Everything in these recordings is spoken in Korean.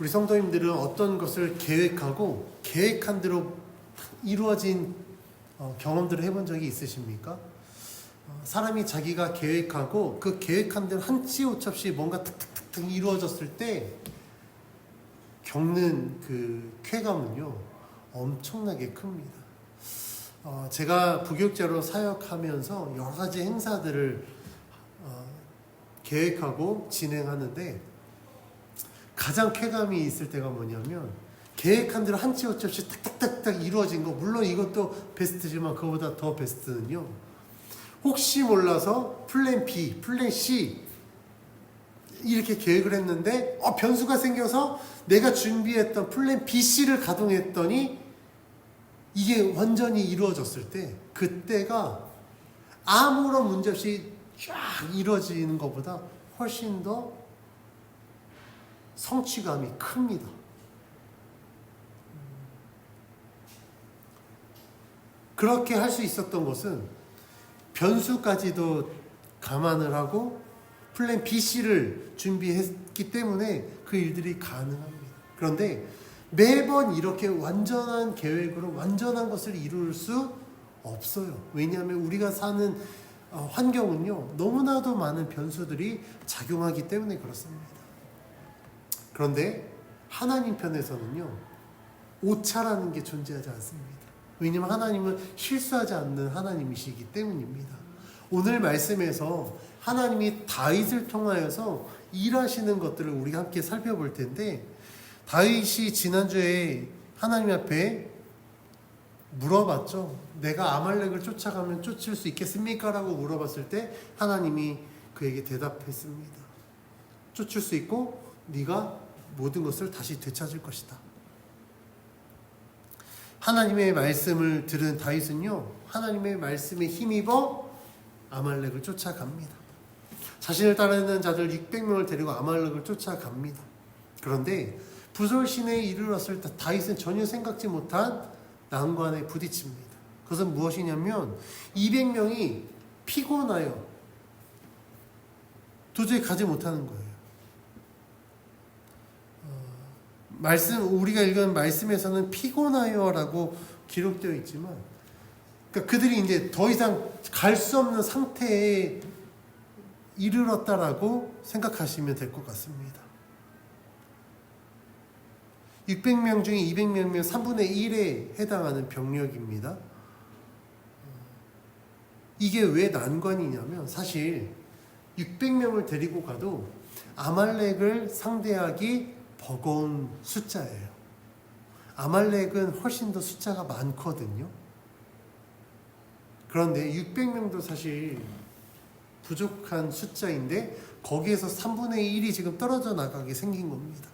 우리 성도님들은 어떤 것을 계획하고 계획한 대로 이루어진 경험들을 해본 적이 있으십니까? 사람이 자기가 계획하고 그 계획한 대로 한치 오차없이 뭔가 탁탁탁탁 이루어졌을 때 겪는 그 쾌감은요 엄청나게 큽니다. 제가 부교육자로 사역하면서 여러 가지 행사들을 계획하고 진행하는데 가장 쾌감이 있을 때가 뭐냐면 계획한 대로 한치 오차없이 탁탁탁탁 이루어진 거, 물론 이것도 베스트지만 그거보다 더 베스트는요, 혹시 몰라서 플랜 B, 플랜 C 이렇게 계획을 했는데 변수가 생겨서 내가 준비했던 플랜 B, C를 가동했더니 이게 완전히 이루어졌을 때 그때가 아무런 문제 없이 쫙 이루어지는 것보다 훨씬 더 성취감이 큽니다. 그렇게 할 수 있었던 것은 변수까지도 감안을 하고 플랜 B, C를 준비했기 때문에 그 일들이 가능합니다. 그런데 매번 이렇게 완전한 계획으로 완전한 것을 이룰 수 없어요. 왜냐하면 우리가 사는 환경은요 너무나도 많은 변수들이 작용하기 때문에 그렇습니다. 그런데 하나님 편에서는요 오차라는 게 존재하지 않습니다. 왜냐하면 하나님은 실수하지 않는 하나님이시기 때문입니다. 오늘 말씀에서 하나님이 다윗을 통하여서 일하시는 것들을 우리가 함께 살펴볼 텐데, 다윗이 지난주에 하나님 앞에 물어봤죠. 내가 아말렉을 쫓아가면 쫓을 수 있겠습니까? 라고 물어봤을 때 하나님이 그에게 대답했습니다. 쫓을 수 있고 네가 모든 것을 다시 되찾을 것이다. 하나님의 말씀을 들은 다윗은요 하나님의 말씀에 힘입어 아말렉을 쫓아갑니다. 자신을 따르는 자들 600명을 데리고 아말렉을 쫓아갑니다. 그런데 부솔신에 이르렀을 때 다윗은 전혀 생각지 못한 난관에 부딪힙니다. 그것은 무엇이냐면 200명이 피곤하여 도저히 가지 못하는 거예요. 우리가 읽은 말씀에서는 피곤하여라고 기록되어 있지만, 그러니까 그들이 이제 더 이상 갈 수 없는 상태에 이르렀다라고 생각하시면 될 것 같습니다. 600명 중에 200명, 3분의 1에 해당하는 병력입니다. 이게 왜 난관이냐면 사실 600명을 데리고 가도 아말렉을 상대하기 버거운 숫자예요. 아말렉은 훨씬 더 숫자가 많거든요. 그런데 600명도 사실 부족한 숫자인데 거기에서 3분의 1이 지금 떨어져 나가게 생긴 겁니다.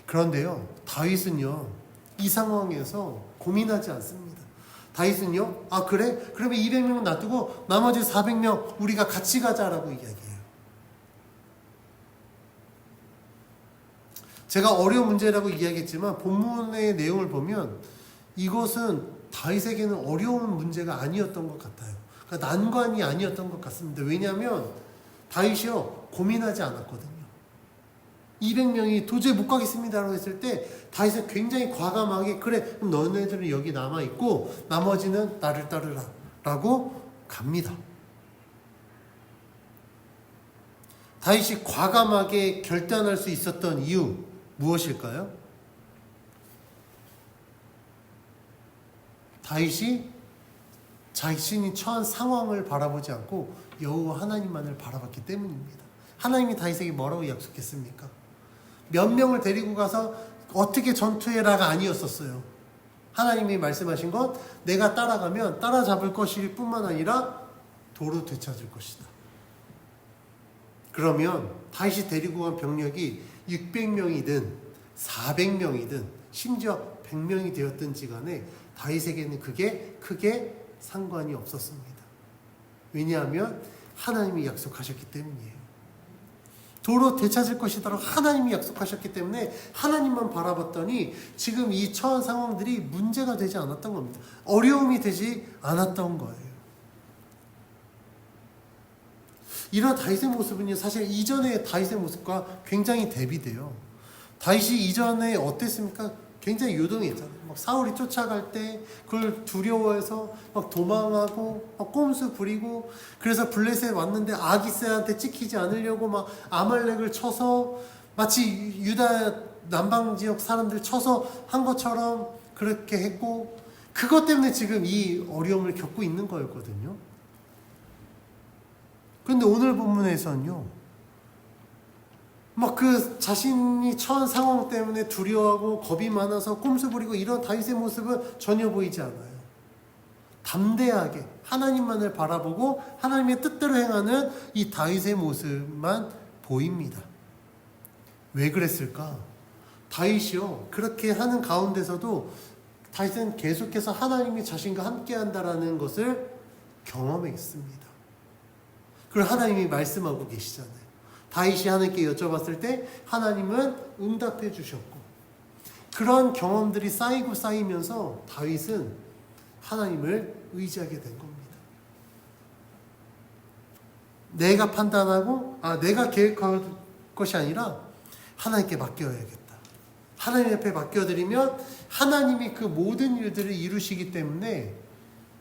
그런데요, 다윗은요 이 상황에서 고민하지 않습니다. 다윗은요 그래? 그러면 200명은 놔두고 나머지 400명 우리가 같이 가자라고 이야기해요. 제가 어려운 문제라고 이야기했지만 본문의 내용을 보면 이것은 다윗에게는 어려운 문제가 아니었던 것 같아요. 그러니까 난관이 아니었던 것 같습니다. 왜냐하면 다윗이요 고민하지 않았거든요. 200명이 도저히 못 가겠습니다라고 했을 때 다윗은 굉장히 과감하게 그래 그럼 너네들은 여기 남아있고 나머지는 나를 따르라 라고 갑니다. 다윗이 과감하게 결단할 수 있었던 이유 무엇일까요? 다윗이 자신이 처한 상황을 바라보지 않고 여호와 하나님만을 바라봤기 때문입니다. 하나님이 다윗에게 뭐라고 약속했습니까? 몇 명을 데리고 가서 어떻게 전투해라가 아니었었어요. 하나님이 말씀하신 것, 내가 따라가면 따라잡을 것일 뿐만 아니라 도로 되찾을 것이다. 그러면 다윗이 데리고 간 병력이 600명이든 400명이든 심지어 100명이 되었든지 간에 다윗에게는 그게 크게 상관이 없었습니다. 왜냐하면 하나님이 약속하셨기 때문이에요. 도로 되찾을 것이다라고 하나님이 약속하셨기 때문에 하나님만 바라봤더니 지금 이 처한 상황들이 문제가 되지 않았던 겁니다. 어려움이 되지 않았던 거예요. 이런 다윗의 모습은요, 사실 이전의 다윗의 모습과 굉장히 대비돼요. 다윗이 이전에 어땠습니까? 굉장히 요동했잖아요. 막 사울이 쫓아갈 때 그걸 두려워해서 막 도망하고 막 꼼수 부리고, 그래서 블레셋 왔는데 아기스한테 찍히지 않으려고 막 아말렉을 쳐서 마치 유다 남방 지역 사람들 쳐서 한 것처럼 그렇게 했고, 그것 때문에 지금 이 어려움을 겪고 있는 거였거든요. 그런데 오늘 본문에서는요, 막 그 자신이 처한 상황 때문에 두려워하고 겁이 많아서 꼼수 부리고 이런 다윗의 모습은 전혀 보이지 않아요. 담대하게 하나님만을 바라보고 하나님의 뜻대로 행하는 이 다윗의 모습만 보입니다. 왜 그랬을까? 다윗이요, 그렇게 하는 가운데서도 다윗은 계속해서 하나님이 자신과 함께 한다라는 것을 경험했습니다. 그걸 하나님이 말씀하고 계시잖아요. 다윗이 하나님께 여쭤봤을 때 하나님은 응답해 주셨고, 그런 경험들이 쌓이고 쌓이면서 다윗은 하나님을 의지하게 된 겁니다. 내가 판단하고 내가 계획할 것이 아니라 하나님께 맡겨야겠다. 하나님 앞에 맡겨드리면 하나님이 그 모든 일들을 이루시기 때문에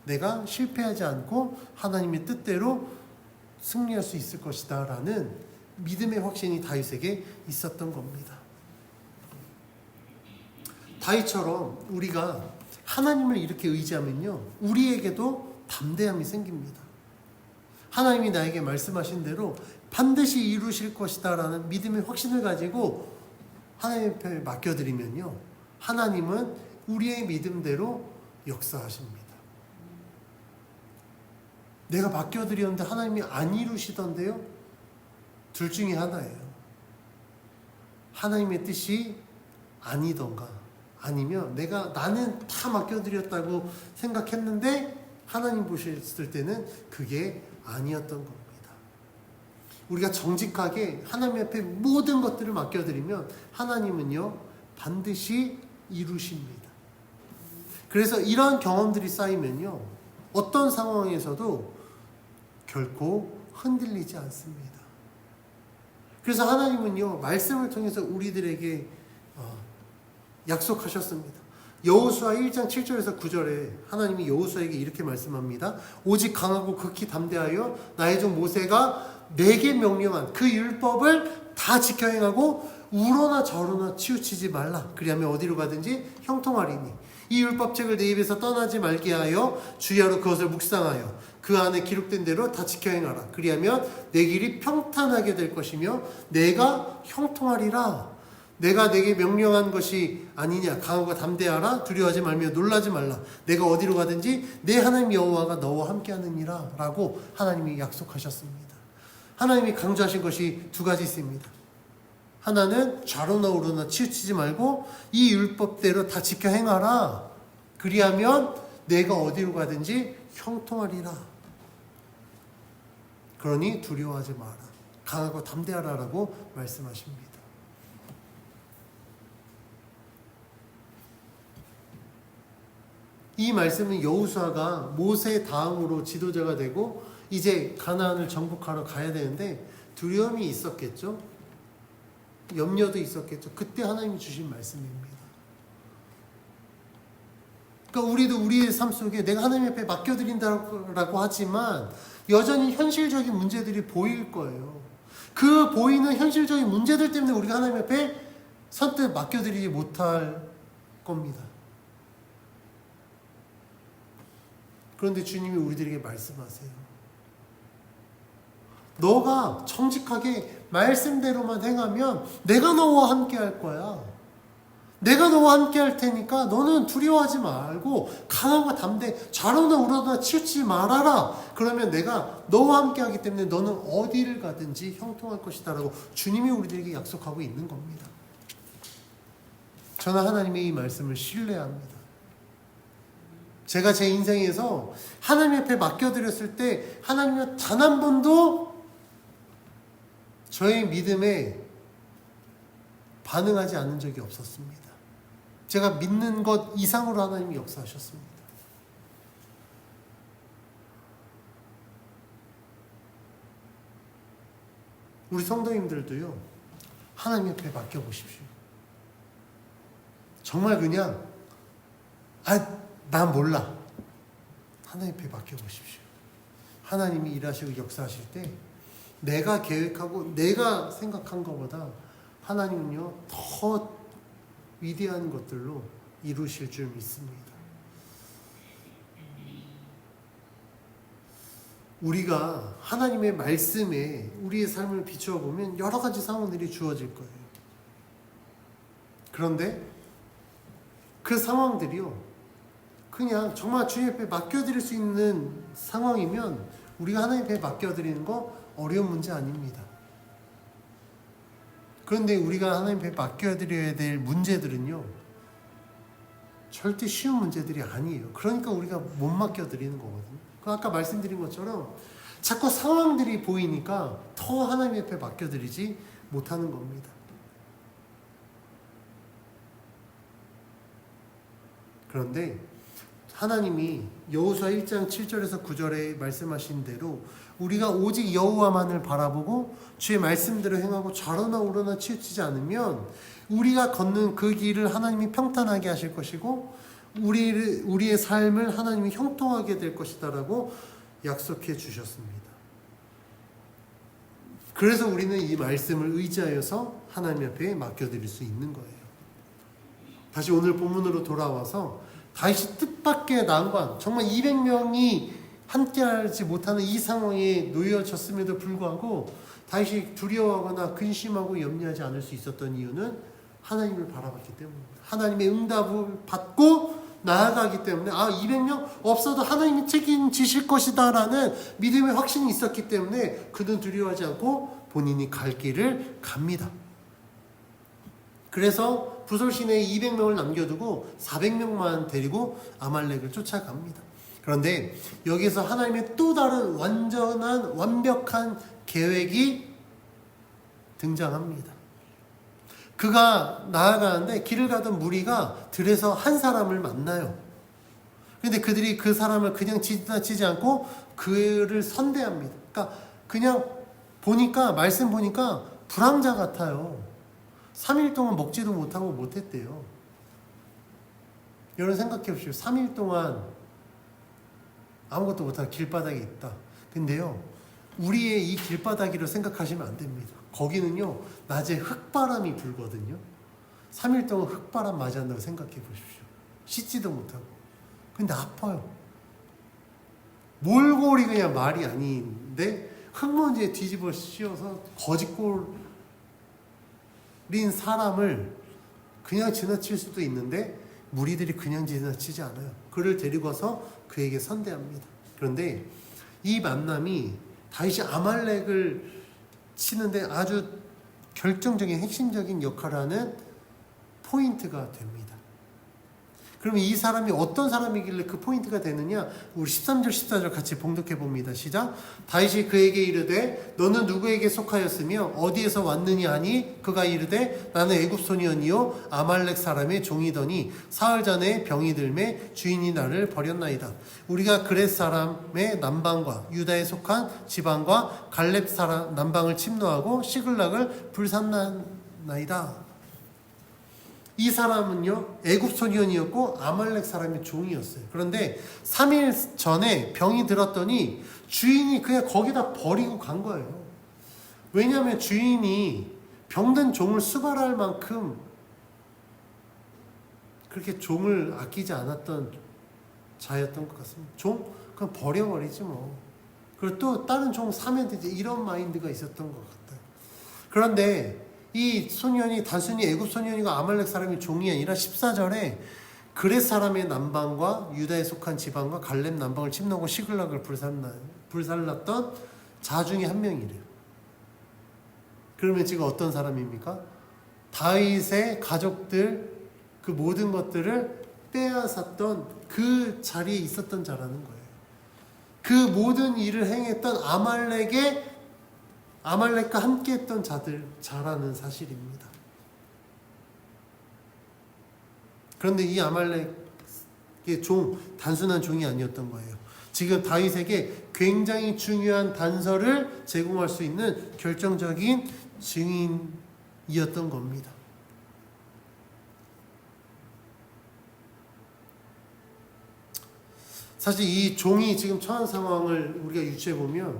내가 실패하지 않고 하나님의 뜻대로 승리할 수 있을 것이다 라는 믿음의 확신이 다윗에게 있었던 겁니다. 다윗처럼 우리가 하나님을 이렇게 의지하면요, 우리에게도 담대함이 생깁니다. 하나님이 나에게 말씀하신 대로 반드시 이루실 것이다 라는 믿음의 확신을 가지고 하나님 앞에 맡겨드리면요, 하나님은 우리의 믿음대로 역사하십니다. 내가 맡겨드렸는데 하나님이 안 이루시던데요? 둘 중에 하나예요. 하나님의 뜻이 아니던가, 아니면 나는 다 맡겨드렸다고 생각했는데 하나님 보셨을 때는 그게 아니었던 겁니다. 우리가 정직하게 하나님 앞에 모든 것들을 맡겨드리면 하나님은요, 반드시 이루십니다. 그래서 이런 경험들이 쌓이면요, 어떤 상황에서도 결코 흔들리지 않습니다. 그래서 하나님은요, 말씀을 통해서 우리들에게 약속하셨습니다. 여호수아 1장 7절에서 9절에 하나님이 여호수아에게 이렇게 말씀합니다. 오직 강하고 극히 담대하여 나의 종 모세가 내게 명령한 그 율법을 다 지켜 행하고 우로나 저로나 치우치지 말라. 그리하면 어디로 가든지 형통하리니 이 율법책을 내 입에서 떠나지 말게 하여 주야로 그것을 묵상하여 그 안에 기록된 대로 다 지켜 행하라. 그리하면 내 길이 평탄하게 될 것이며 내가 형통하리라. 내가 내게 명령한 것이 아니냐. 강하고 담대하라. 두려워하지 말며 놀라지 말라. 내가 어디로 가든지 내 하나님 여호와가 너와 함께 하느니라 라고 하나님이 약속하셨습니다. 하나님이 강조하신 것이 두 가지 있습니다. 하나는 좌로나 우로나 치우치지 말고 이 율법대로 다 지켜 행하라. 그리하면 내가 어디로 가든지 형통하리라. 그러니 두려워하지 마라. 강하고 담대하라라고 말씀하십니다. 이 말씀은 여호수아가 모세 다음으로 지도자가 되고 이제 가나안을 정복하러 가야 되는데 두려움이 있었겠죠. 염려도 있었겠죠. 그때 하나님이 주신 말씀입니다. 그러니까 우리도 우리의 삶 속에 내가 하나님 앞에 맡겨드린다라고 하지만 여전히 현실적인 문제들이 보일 거예요. 그 보이는 현실적인 문제들 때문에 우리가 하나님 앞에 선뜻 맡겨드리지 못할 겁니다. 그런데 주님이 우리들에게 말씀하세요. 너가 정직하게 말씀대로만 행하면 내가 너와 함께 할 거야. 내가 너와 함께 할 테니까 너는 두려워하지 말고 강하고 담대 좌로나 우로나 치우치지 말아라. 그러면 내가 너와 함께 하기 때문에 너는 어디를 가든지 형통할 것이다 라고 주님이 우리들에게 약속하고 있는 겁니다. 저는 하나님의 이 말씀을 신뢰합니다. 제가 제 인생에서 하나님 앞에 맡겨드렸을 때 하나님은 단 한 번도 저의 믿음에 반응하지 않은 적이 없었습니다. 제가 믿는 것 이상으로 하나님이 역사하셨습니다. 우리 성도님들도요, 하나님 옆에 맡겨보십시오. 정말 그냥 난 몰라. 하나님 옆에 맡겨보십시오. 하나님이 일하시고 역사하실 때 내가 계획하고 내가 생각한 것보다 하나님은요, 더 위대한 것들로 이루실 줄 믿습니다. 우리가 하나님의 말씀에 우리의 삶을 비추어 보면 여러 가지 상황들이 주어질 거예요. 그런데 그 상황들이요, 그냥 정말 주님 앞에 맡겨드릴 수 있는 상황이면 우리가 하나님 앞에 맡겨드리는 거 어려운 문제 아닙니다. 그런데 우리가 하나님 앞에 맡겨드려야 될 문제들은요, 절대 쉬운 문제들이 아니에요. 그러니까 우리가 못 맡겨드리는 거거든요. 아까 말씀드린 것처럼 자꾸 상황들이 보이니까 더 하나님 앞에 맡겨드리지 못하는 겁니다. 그런데 하나님이 여호수아 1장 7절에서 9절에 말씀하신 대로 우리가 오직 여호와만을 바라보고 주의 말씀대로 행하고 좌로나 우로나 치우치지 않으면 우리가 걷는 그 길을 하나님이 평탄하게 하실 것이고 우리의 삶을 하나님이 형통하게 될 것이다라고 약속해 주셨습니다. 그래서 우리는 이 말씀을 의지하여서 하나님 앞에 맡겨드릴 수 있는 거예요. 다시 오늘 본문으로 돌아와서 다윗이 뜻밖의 난관, 정말 200명이 함께하지 못하는 이 상황에 놓여졌음에도 불구하고 다윗이 두려워하거나 근심하고 염려하지 않을 수 있었던 이유는 하나님을 바라봤기 때문입니다. 하나님의 응답을 받고 나아가기 때문에 200명 없어도 하나님이 책임지실 것이다 라는 믿음의 확신이 있었기 때문에 그는 두려워하지 않고 본인이 갈 길을 갑니다. 그래서 부솔시내에 200명을 남겨두고 400명만 데리고 아말렉을 쫓아갑니다. 그런데 여기서 하나님의 또 다른 완벽한 계획이 등장합니다. 그가 나아가는데 길을 가던 무리가 들에서 한 사람을 만나요. 그런데 그들이 그 사람을 그냥 지나치지 않고 그를 선대합니다. 그러니까 그냥 말씀 보니까 불황자 같아요. 3일 동안 먹지도 못하고 못했대요. 여러분 생각해 보십시오. 3일 동안 아무것도 못하고 길바닥에 있다. 근데요, 우리의 이 길바닥이라고 생각하시면 안 됩니다. 거기는요, 낮에 흙바람이 불거든요. 3일 동안 흙바람 맞이한다고 생각해 보십시오. 씻지도 못하고. 근데 아파요. 몰골이 그냥 말이 아닌데 흙먼지에 뒤집어 씌워서 거짓골인 사람을 그냥 지나칠 수도 있는데 무리들이 그냥 지나치지 않아요. 그를 데리고 와서 그에게 선대합니다. 그런데 이 만남이 다윗이 아말렉을 치는데 아주 결정적인 핵심적인 역할을 하는 포인트가 됩니다. 그러면 이 사람이 어떤 사람이길래 그 포인트가 되느냐? 우리 13절 14절 같이 봉독해 봅니다. 시작. 다윗이 그에게 이르되 너는 누구에게 속하였으며 어디에서 왔느냐 하니 그가 이르되 나는 애굽 소년이요 아말렉 사람의 종이더니 사흘 전에 병이 들매 주인이 나를 버렸나이다. 우리가 그렛 사람의 남방과 유다에 속한 지방과 갈렙 사람 남방을 침노하고 시글락을 불살랐나이다. 이 사람은요, 애굽 소년이었고 아말렉 사람의 종이었어요. 그런데 3일 전에 병이 들었더니 주인이 그냥 거기다 버리고 간 거예요. 왜냐하면 주인이 병든 종을 수발할 만큼 그렇게 종을 아끼지 않았던 자였던 것 같습니다. 그냥 버려버리지 뭐. 그리고 또 다른 종 사면 되지, 이런 마인드가 있었던 것 같아요. 그런데 이 소년이 단순히 애굽 소년이고 아말렉 사람의 종이 아니라 14절에 그렛 사람의 남방과 유다에 속한 지방과 갈렙 남방을 침노하고 시글락을 불살랐던 자 중에 한 명이래요. 그러면 지금 어떤 사람입니까? 다윗의 가족들 그 모든 것들을 빼앗았던 그 자리에 있었던 자라는 거예요. 그 모든 일을 행했던 아말렉과 함께 했던 자라는 사실입니다. 그런데 이 아말렉의 단순한 종이 아니었던 거예요. 지금 다윗에게 굉장히 중요한 단서를 제공할 수 있는 결정적인 증인이었던 겁니다. 사실 이 종이 지금 처한 상황을 우리가 유추해 보면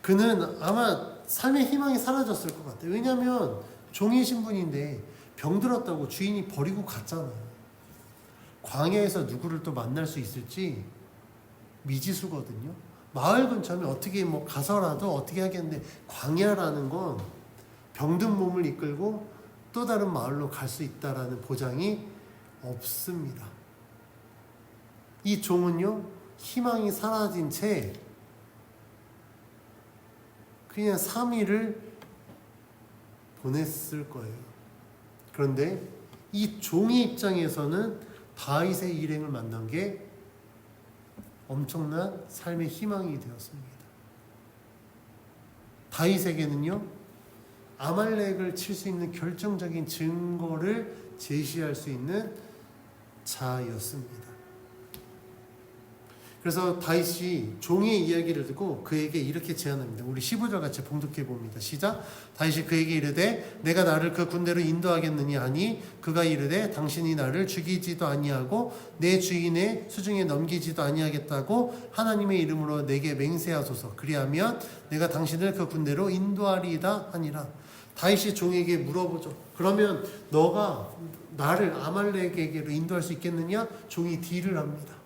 그는 아마 삶의 희망이 사라졌을 것 같아요. 왜냐하면 종이신 분인데 병들었다고 주인이 버리고 갔잖아요. 광야에서 누구를 또 만날 수 있을지 미지수거든요. 마을 근처면 어떻게 가서라도 어떻게 하겠는데 광야라는 건 병든 몸을 이끌고 또 다른 마을로 갈 수 있다라는 보장이 없습니다. 이 종은요, 희망이 사라진 채 그냥 3일을 보냈을 거예요. 그런데 이 종의 입장에서는 다윗의 일행을 만난 게 엄청난 삶의 희망이 되었습니다. 다윗에게는요, 아말렉을 칠 수 있는 결정적인 증거를 제시할 수 있는 자였습니다. 그래서 다윗이 종의 이야기를 듣고 그에게 이렇게 제안합니다. 우리 15절 같이 봉독해 봅니다. 시작. 다윗이 그에게 이르되 내가 나를 그 군대로 인도하겠느냐 하니 그가 이르되 당신이 나를 죽이지도 아니하고 내 주인의 수중에 넘기지도 아니하겠다고 하나님의 이름으로 내게 맹세하소서. 그리하면 내가 당신을 그 군대로 인도하리이다 하니라. 다윗이 종에게 물어보죠. 그러면 너가 나를 아말렉에게로 인도할 수 있겠느냐? 종이 딜을 합니다.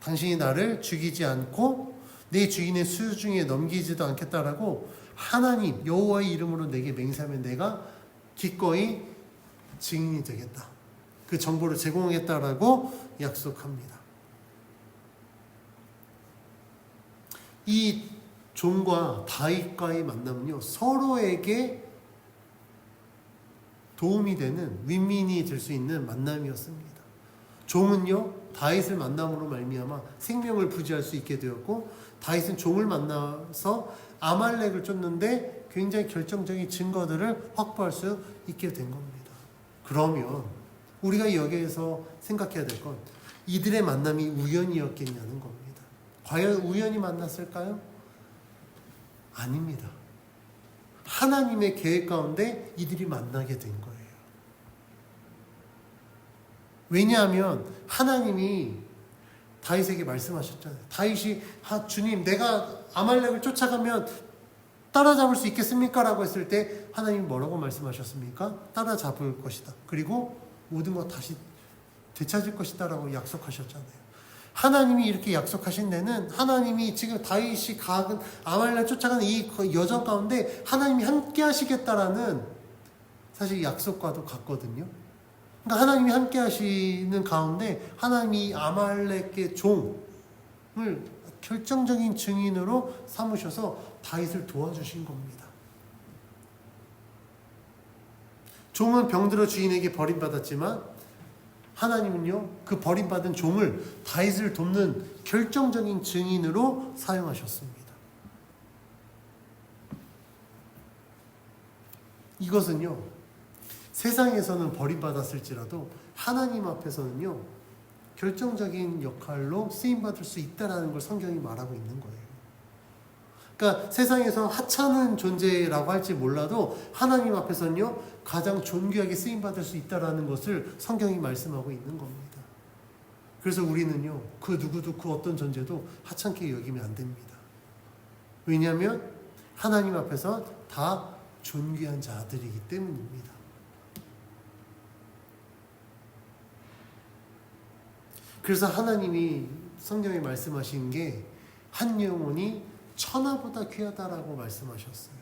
당신이 나를 죽이지 않고 내 주인의 수중에 넘기지도 않겠다라고 하나님 여호와의 이름으로 내게 맹세하면 내가 기꺼이 증인이 되겠다. 그 정보를 제공하겠다라고 약속합니다. 이 종과 다윗과의 만남은요, 서로에게 도움이 되는 윈윈이 될 수 있는 만남이었습니다. 종은요, 다윗을 만남으로 말미암아 생명을 부지할 수 있게 되었고, 다윗은 종을 만나서 아말렉을 쫓는데 굉장히 결정적인 증거들을 확보할 수 있게 된 겁니다. 그러면 우리가 여기에서 생각해야 될 건 이들의 만남이 우연이었겠냐는 겁니다. 과연 우연히 만났을까요? 아닙니다. 하나님의 계획 가운데 이들이 만나게 된 거예요. 왜냐하면 하나님이 다윗에게 말씀하셨잖아요. 다윗이 주님 내가 아말렉을 쫓아가면 따라잡을 수 있겠습니까? 라고 했을 때 하나님이 뭐라고 말씀하셨습니까? 따라잡을 것이다. 그리고 모든 것 다시 되찾을 것이다 라고 약속하셨잖아요. 하나님이 이렇게 약속하신 데는 하나님이 지금 다윗이 아말렉 쫓아가는 이 여정 가운데 하나님이 함께 하시겠다라는 사실 약속과도 같거든요. 그러니까 하나님이 함께 하시는 가운데 하나님이 아말렉의 종을 결정적인 증인으로 삼으셔서 다윗을 도와주신 겁니다. 종은 병들어 주인에게 버림받았지만 하나님은요, 그 버림받은 종을 다윗을 돕는 결정적인 증인으로 사용하셨습니다. 이것은요, 세상에서는 버림받았을지라도 하나님 앞에서는요, 결정적인 역할로 쓰임받을 수 있다는 걸 성경이 말하고 있는 거예요. 그러니까 세상에서 하찮은 존재라고 할지 몰라도 하나님 앞에서는요, 가장 존귀하게 쓰임받을 수 있다는 것을 성경이 말씀하고 있는 겁니다. 그래서 우리는요, 그 누구도 그 어떤 존재도 하찮게 여기면 안 됩니다. 왜냐하면 하나님 앞에서 다 존귀한 자들이기 때문입니다. 그래서 하나님이 성경에 말씀하신 게 한 영혼이 천하보다 귀하다라고 말씀하셨어요.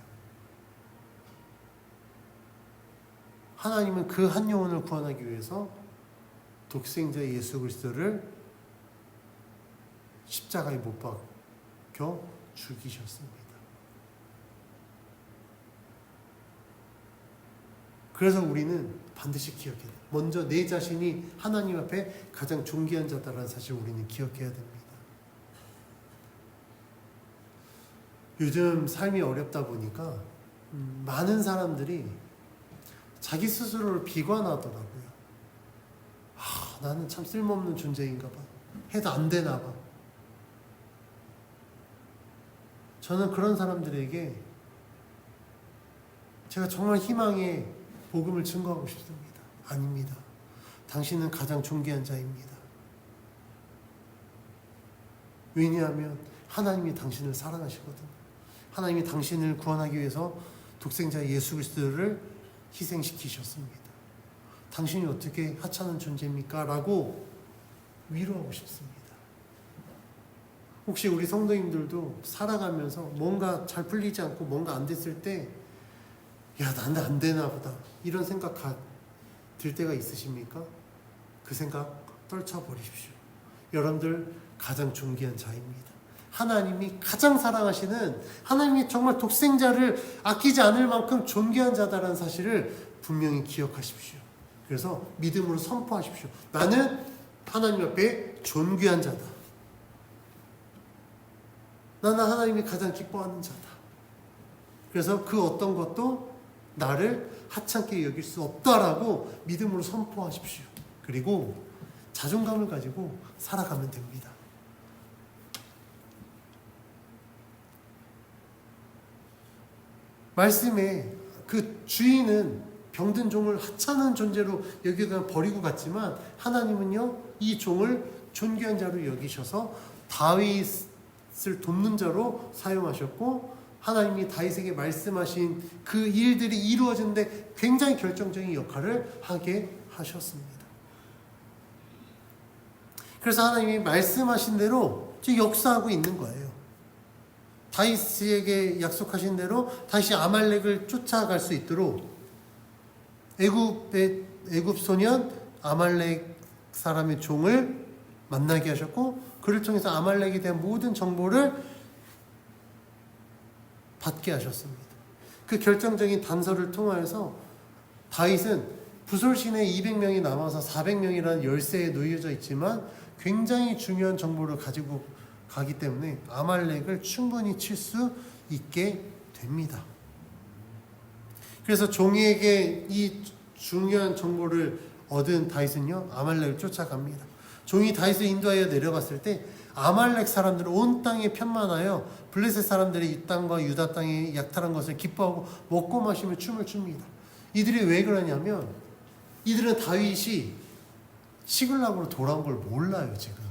하나님은 그 한 영혼을 구원하기 위해서 독생자 예수 그리스도를 십자가에 못 박혀 죽이셨습니다. 그래서 우리는 반드시 기억해야 돼요. 먼저 내 자신이 하나님 앞에 가장 존귀한 자다라는 사실을 우리는 기억해야 됩니다. 요즘 삶이 어렵다 보니까 많은 사람들이 자기 스스로를 비관하더라고요. 나는 참 쓸모없는 존재인가 봐. 해도 안 되나 봐. 저는 그런 사람들에게 제가 정말 희망의 복음을 증거하고 싶습니다. 아닙니다. 당신은 가장 존귀한 자입니다. 왜냐하면 하나님이 당신을 사랑하시거든요. 하나님이 당신을 구원하기 위해서 독생자 예수 그리스도를 희생시키셨습니다. 당신이 어떻게 하찮은 존재입니까? 라고 위로하고 싶습니다. 혹시 우리 성도님들도 살아가면서 뭔가 잘 풀리지 않고 뭔가 안 됐을 때 야, 나는 안 되나 보다 이런 생각 들 때가 있으십니까? 그 생각 떨쳐버리십시오. 여러분들 가장 존귀한 자입니다. 하나님이 가장 사랑하시는, 하나님이 정말 독생자를 아끼지 않을 만큼 존귀한 자다라는 사실을 분명히 기억하십시오. 그래서 믿음으로 선포하십시오. 나는 하나님 앞에 존귀한 자다. 나는 하나님이 가장 기뻐하는 자다. 그래서 그 어떤 것도 나를 하찮게 여길 수 없다라고 믿음으로 선포하십시오. 그리고 자존감을 가지고 살아가면 됩니다. 말씀에 그 주인은 병든 종을 하찮은 존재로 여기다 버리고 갔지만 하나님은요, 이 종을 존귀한 자로 여기셔서 다윗을 돕는 자로 사용하셨고, 하나님이 다윗에게 말씀하신 그 일들이 이루어지는데 굉장히 결정적인 역할을 하게 하셨습니다. 그래서 하나님이 말씀하신 대로 지금 역사하고 있는 거예요. 다윗에게 약속하신 대로 다시 아말렉을 쫓아갈 수 있도록 애굽 소년 아말렉 사람의 종을 만나게 하셨고, 그를 통해서 아말렉에 대한 모든 정보를 받게 하셨습니다. 그 결정적인 단서를 통하여서 다윗은 부솔신에 200명이 남아서 400명이라는 열세에 놓여져 있지만 굉장히 중요한 정보를 가지고 가기 때문에 아말렉을 충분히 칠 수 있게 됩니다. 그래서 종에게 이 중요한 정보를 얻은 다윗은요, 아말렉을 쫓아갑니다. 종이 다윗을 인도하여 내려갔을 때 아말렉 사람들은 온 땅에 편만하여 블레셋 사람들이 이 땅과 유다 땅에 약탈한 것을 기뻐하고 먹고 마시며 춤을 춥니다. 이들이 왜 그러냐면 이들은 다윗이 시글락으로 돌아온 걸 몰라요. 지금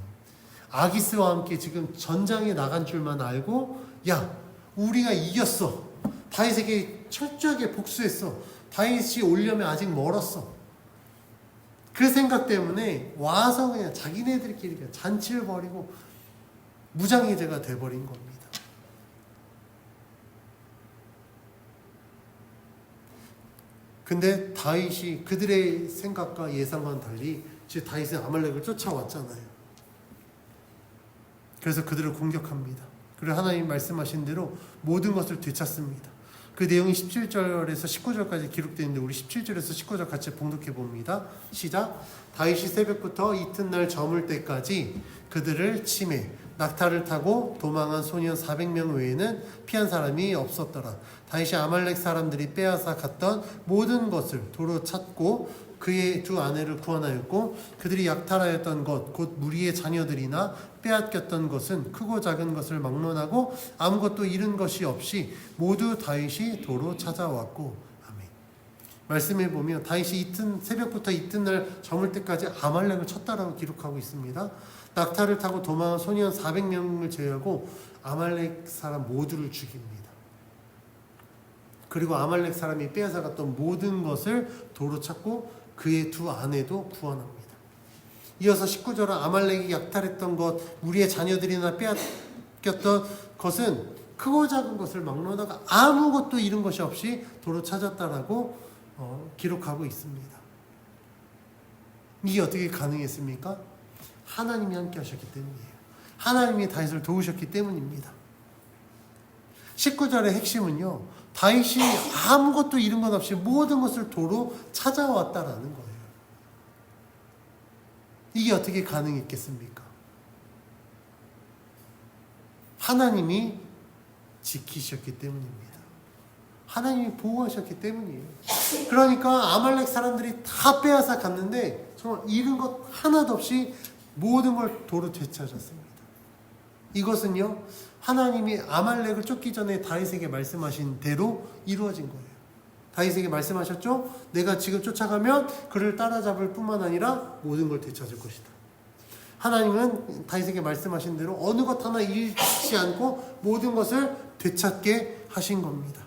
아기스와 함께 지금 전장에 나간 줄만 알고, 야, 우리가 이겼어, 다윗에게 철저하게 복수했어, 다윗이 오려면 아직 멀었어, 그 생각 때문에 와서 그냥 자기네들끼리 그냥 잔치를 벌이고 무장해제가 돼버린 겁니다. 근데 다윗이 그들의 생각과 예상과는 달리 지금 다윗은 아말렉을 쫓아왔잖아요. 그래서 그들을 공격합니다. 그리고 하나님 말씀하신 대로 모든 것을 되찾습니다. 그 내용이 17절에서 19절까지 기록되어 있는데 우리 17절에서 19절 같이 봉독해 봅니다. 시작. 다윗이 새벽부터 이튿날 저물 때까지 그들을 치매 낙타를 타고 도망한 소년 400명 외에는 피한 사람이 없었더라. 다윗이 아말렉 사람들이 빼앗아 갔던 모든 것을 도로 찾고 그의 두 아내를 구원하였고, 그들이 약탈하였던 것 곧 무리의 자녀들이나 빼앗겼던 것은 크고 작은 것을 막론하고 아무것도 잃은 것이 없이 모두 다윗이 도로 찾아왔고. 아멘. 말씀해 보면 다윗이 새벽부터 이튿날 저물 때까지 아말렉을 쳤다라고 기록하고 있습니다. 낙타를 타고 도망한 소년 400명을 제외하고 아말렉 사람 모두를 죽입니다. 그리고 아말렉 사람이 빼앗아갔던 모든 것을 도로 찾고 그의 두 아내도 구원합니다. 이어서 19절은 아말렉이 약탈했던 것, 무리의 자녀들이나 빼앗겼던 것은 크고 작은 것을 막론하고 아무것도 잃은 것이 없이 도로 찾았다라고 기록하고 있습니다. 이게 어떻게 가능했습니까? 하나님이 함께 하셨기 때문이에요. 하나님이 다윗을 도우셨기 때문입니다. 19절의 핵심은요, 다윗이 아무것도 잃은 것 없이 모든 것을 도로 찾아왔다라는 거예요. 이게 어떻게 가능했겠습니까? 하나님이 지키셨기 때문입니다. 하나님이 보호하셨기 때문이에요. 그러니까 아말렉 사람들이 다 빼앗아 갔는데 정말 잃은 것 하나도 없이 모든 걸 도로 되찾았습니다. 이것은요, 하나님이 아말렉을 쫓기 전에 다윗에게 말씀하신 대로 이루어진 거예요. 다윗에게 말씀하셨죠? 내가 지금 쫓아가면 그를 따라잡을 뿐만 아니라 모든 걸 되찾을 것이다. 하나님은 다윗에게 말씀하신 대로 어느 것 하나 잃지 않고 모든 것을 되찾게 하신 겁니다.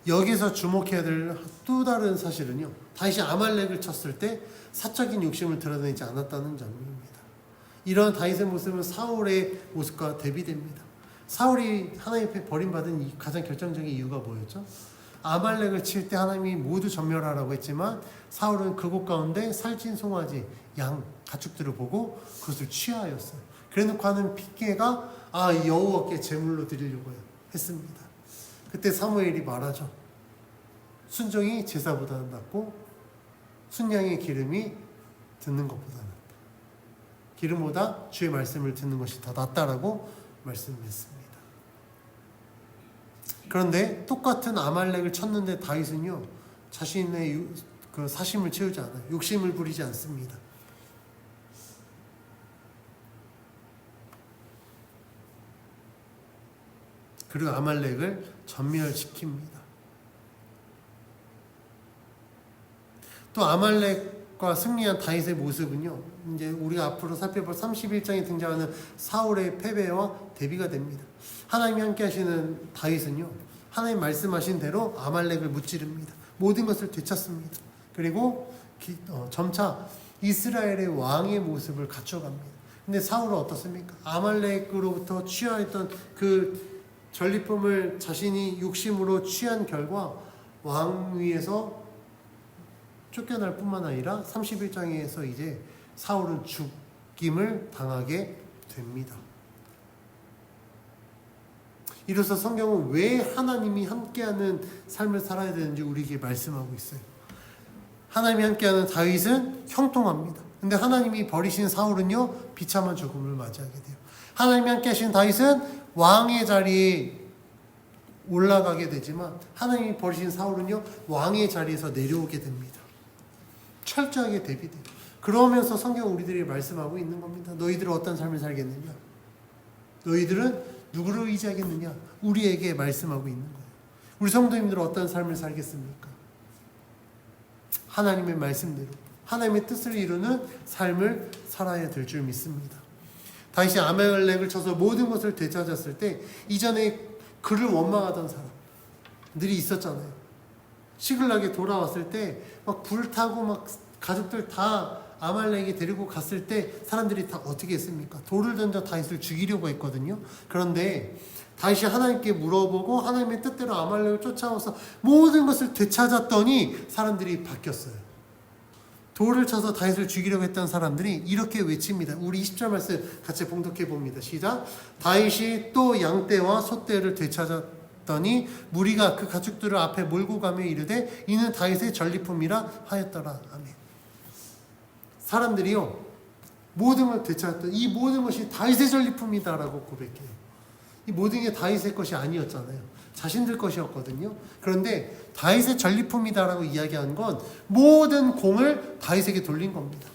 여기서 주목해야 될 또 다른 사실은요, 다윗이 아말렉을 쳤을 때 사적인 욕심을 드러내지 않았다는 점입니다. 이런 다윗의 모습은 사울의 모습과 대비됩니다. 사울이 하나님 앞에 버림받은 가장 결정적인 이유가 뭐였죠? 아말렉을 칠 때 하나님이 모두 전멸하라고 했지만 사울은 그곳 가운데 살찐 송아지, 양, 가축들을 보고 그것을 취하였어요. 그래놓고 하는 핑계가 여호와께 제물로 드리려고 했습니다. 그때 사무엘이 말하죠. 순종이 제사보다는 낫고 순양의 기름이 듣는 것보다 낫다. 기름보다 주의 말씀을 듣는 것이 더 낫다라고 말씀했습니다. 그런데 똑같은 아말렉을 쳤는데 다윗은요, 자신의 그 사심을 채우지 않아요. 욕심을 부리지 않습니다. 그리고 아말렉을 전멸시킵니다. 또 아말렉과 승리한 다윗의 모습은요, 이제 우리가 앞으로 살펴볼 31장에 등장하는 사울의 패배와 대비가 됩니다. 하나님이 함께 하시는 다윗은요, 하나님 말씀하신 대로 아말렉을 무찌릅니다. 모든 것을 되찾습니다. 그리고 점차 이스라엘의 왕의 모습을 갖춰갑니다. 근데 사울은 어떻습니까? 아말렉으로부터 취하였던 그 전리품을 자신이 욕심으로 취한 결과 왕위에서 쫓겨날 뿐만 아니라 31장에서 이제 사울은 죽임을 당하게 됩니다. 이로써 성경은 왜 하나님이 함께하는 삶을 살아야 되는지 우리에게 말씀하고 있어요. 하나님이 함께하는 다윗은 형통합니다. 근데 하나님이 버리신 사울은요, 비참한 죽음을 맞이하게 돼요. 하나님이 함께 하신 다윗은 왕의 자리에 올라가게 되지만 하나님이 버리신 사울은요, 왕의 자리에서 내려오게 됩니다. 철저하게 대비돼요. 그러면서 성경은 우리들이 말씀하고 있는 겁니다. 너희들은 어떤 삶을 살겠느냐? 너희들은 누구를 의지하겠느냐? 우리에게 말씀하고 있는 거예요. 우리 성도님들은 어떤 삶을 살겠습니까? 하나님의 말씀대로 하나님의 뜻을 이루는 삶을 살아야 될 줄 믿습니다. 다윗이 아말렉을 쳐서 모든 것을 되찾았을 때 이전에 그를 원망하던 사람들이 있었잖아요. 시글락에 돌아왔을 때 막 불타고 막 가족들 다 아말렉이 데리고 갔을 때 사람들이 다 어떻게 했습니까? 돌을 던져 다윗을 죽이려고 했거든요. 그런데 다윗이 하나님께 물어보고 하나님의 뜻대로 아말렉을 쫓아와서 모든 것을 되찾았더니 사람들이 바뀌었어요. 돌을 쳐서 다윗을 죽이려고 했던 사람들이 이렇게 외칩니다. 우리 20절 말씀 같이 봉독해 봅니다. 시작. 다윗이 또 양떼와 소떼를 되찾았더니 무리가 그 가축들을 앞에 몰고 가며 이르되 이는 다윗의 전리품이라 하였더라. 아멘. 사람들이요, 모든 걸 되찾았던 이 모든 것이 다윗의 전리품이다라고 고백해요. 이 모든 게 다윗의 것이 아니었잖아요. 자신들 것이었거든요. 그런데 다윗의 전리품이다라고 이야기한 건 모든 공을 다윗에게 돌린 겁니다.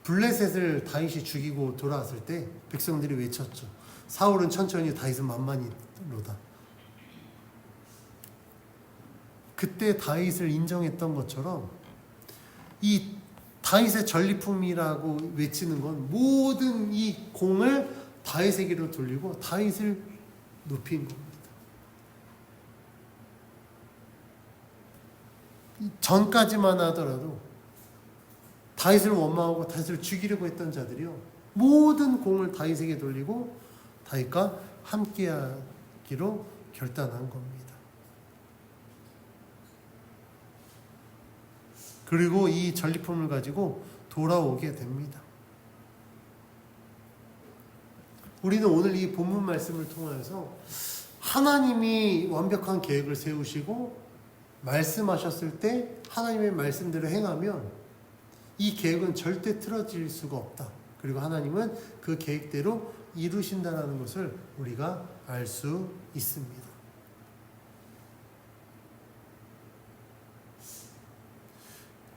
블레셋을 다윗이 죽이고 돌아왔을 때 백성들이 외쳤죠. 사울은 천천히, 다윗은 만만히로다. 그때 다윗을 인정했던 것처럼 이 다윗의 전리품이라고 외치는 건 모든 이 공을 다윗에게로 돌리고 다윗을 높인 겁니다. 전까지만 하더라도 다윗을 원망하고 다윗을 죽이려고 했던 자들이요, 모든 공을 다윗에게 돌리고 다윗과 함께하기로 결단한 겁니다. 그리고 이 전리품을 가지고 돌아오게 됩니다. 우리는 오늘 이 본문 말씀을 통해서 하나님이 완벽한 계획을 세우시고 말씀하셨을 때 하나님의 말씀대로 행하면 이 계획은 절대 틀어질 수가 없다. 그리고 하나님은 그 계획대로 이루신다는 것을 우리가 알 수 있습니다.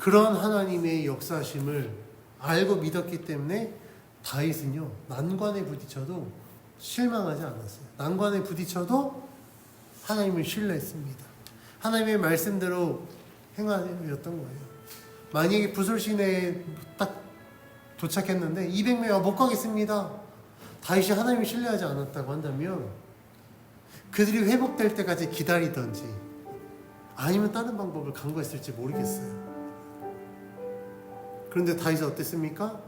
그런 하나님의 역사심을 알고 믿었기 때문에 다윗은요, 난관에 부딪혀도 실망하지 않았어요. 난관에 부딪혀도 하나님을 신뢰했습니다. 하나님의 말씀대로 행하였던 거예요. 만약에 부솔시내에 딱 도착했는데 200명 못 가겠습니다. 다윗이 하나님을 신뢰하지 않았다고 한다면 그들이 회복될 때까지 기다리던지 아니면 다른 방법을 강구했을지 모르겠어요. 그런데 다윗은 어땠습니까?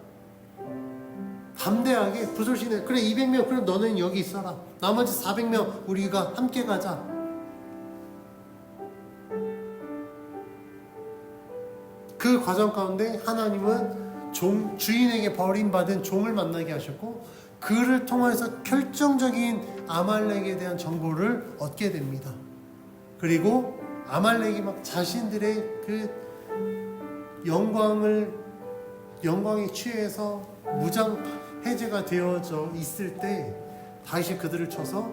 담대하게 부솔시내, 그래 200명, 그럼 너는 여기 있어라. 나머지 400명 우리가 함께 가자. 그 과정 가운데 하나님은 주인에게 버림받은 종을 만나게 하셨고 그를 통해서 결정적인 아말렉에 대한 정보를 얻게 됩니다. 그리고 아말렉이 막 자신들의 그 영광에 취해서 무장 해제가 되어져 있을 때 다윗이 그들을 쳐서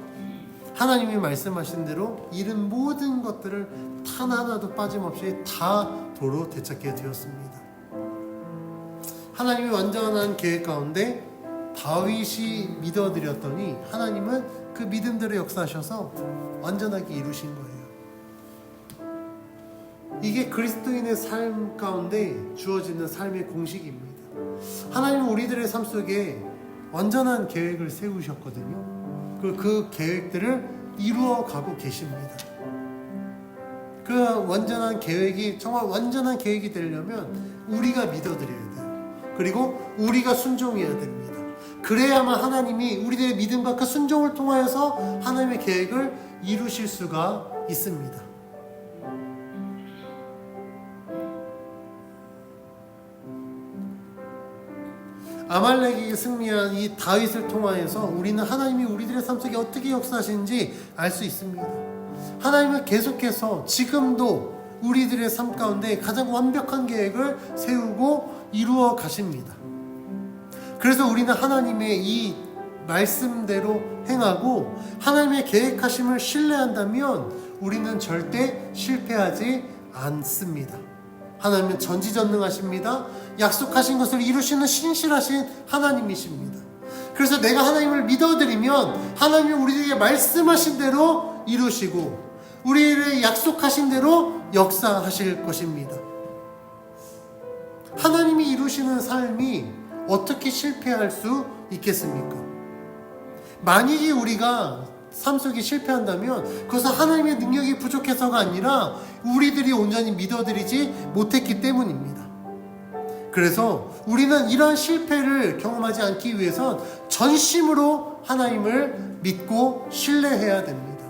하나님이 말씀하신 대로 잃은 모든 것들을 단 하나도 빠짐없이 다 도로 되찾게 되었습니다. 하나님의 완전한 계획 가운데 다윗이 믿어드렸더니 하나님은 그 믿음대로 역사하셔서 완전하게 이루신 거예요. 이게 그리스도인의 삶 가운데 주어지는 삶의 공식입니다. 하나님은 우리들의 삶 속에 완전한 계획을 세우셨거든요. 그 계획들을 이루어가고 계십니다. 그 완전한 계획이 정말 완전한 계획이 되려면 우리가 믿어드려야 돼요. 그리고 우리가 순종해야 됩니다. 그래야만 하나님이 우리들의 믿음과 그 순종을 통하여서 하나님의 계획을 이루실 수가 있습니다. 아말렉에게 승리한 이 다윗을 통하여서 우리는 하나님이 우리들의 삶 속에 어떻게 역사하시는지 알 수 있습니다. 하나님은 계속해서 지금도 우리들의 삶 가운데 가장 완벽한 계획을 세우고 이루어 가십니다. 그래서 우리는 하나님의 이 말씀대로 행하고 하나님의 계획하심을 신뢰한다면 우리는 절대 실패하지 않습니다. 하나님은 전지전능하십니다. 약속하신 것을 이루시는 신실하신 하나님이십니다. 그래서 내가 하나님을 믿어드리면 하나님이 우리에게 말씀하신 대로 이루시고 우리에게 약속하신 대로 역사하실 것입니다. 하나님이 이루시는 삶이 어떻게 실패할 수 있겠습니까? 만약에 우리가 삶 속에 실패한다면 그것은 하나님의 능력이 부족해서가 아니라 우리들이 온전히 믿어드리지 못했기 때문입니다. 그래서 우리는 이러한 실패를 경험하지 않기 위해선 전심으로 하나님을 믿고 신뢰해야 됩니다.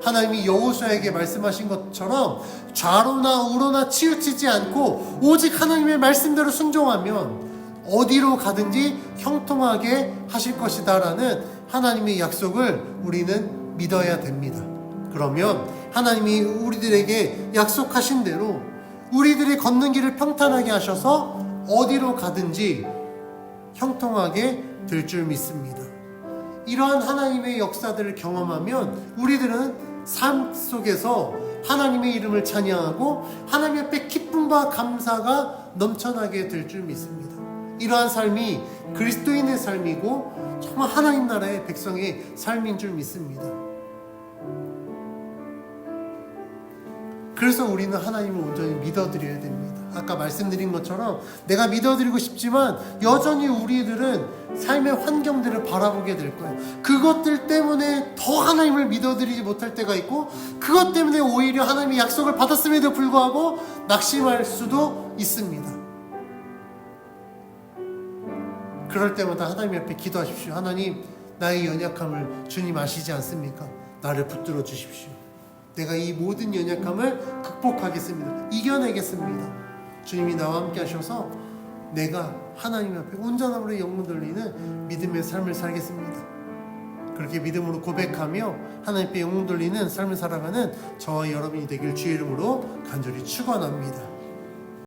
하나님이 여호수아에게 말씀하신 것처럼 좌로나 우로나 치우치지 않고 오직 하나님의 말씀대로 순종하면 어디로 가든지 형통하게 하실 것이다 라는 하나님의 약속을 우리는 믿어야 됩니다. 그러면 하나님이 우리들에게 약속하신 대로 우리들이 걷는 길을 평탄하게 하셔서 어디로 가든지 형통하게 될 줄 믿습니다. 이러한 하나님의 역사들을 경험하면 우리들은 삶 속에서 하나님의 이름을 찬양하고 하나님 앞에 기쁨과 감사가 넘쳐나게 될 줄 믿습니다. 이러한 삶이 그리스도인의 삶이고 정말 하나님 나라의 백성의 삶인 줄 믿습니다. 그래서 우리는 하나님을 온전히 믿어드려야 됩니다. 아까 말씀드린 것처럼 내가 믿어드리고 싶지만 여전히 우리들은 삶의 환경들을 바라보게 될 거예요. 그것들 때문에 더 하나님을 믿어드리지 못할 때가 있고 그것 때문에 오히려 하나님의 약속을 받았음에도 불구하고 낙심할 수도 있습니다. 그럴 때마다 하나님 앞에 기도하십시오. 하나님, 나의 연약함을 주님 아시지 않습니까? 나를 붙들어 주십시오. 내가 이 모든 연약함을 극복하겠습니다. 이겨내겠습니다. 주님이 나와 함께 하셔서 내가 하나님 앞에 온전함으로 영혼 돌리는 믿음의 삶을 살겠습니다. 그렇게 믿음으로 고백하며 하나님 앞에 영혼 돌리는 삶을 살아가는 저와 여러분이 되길 주의 이름으로 간절히 축원합니다.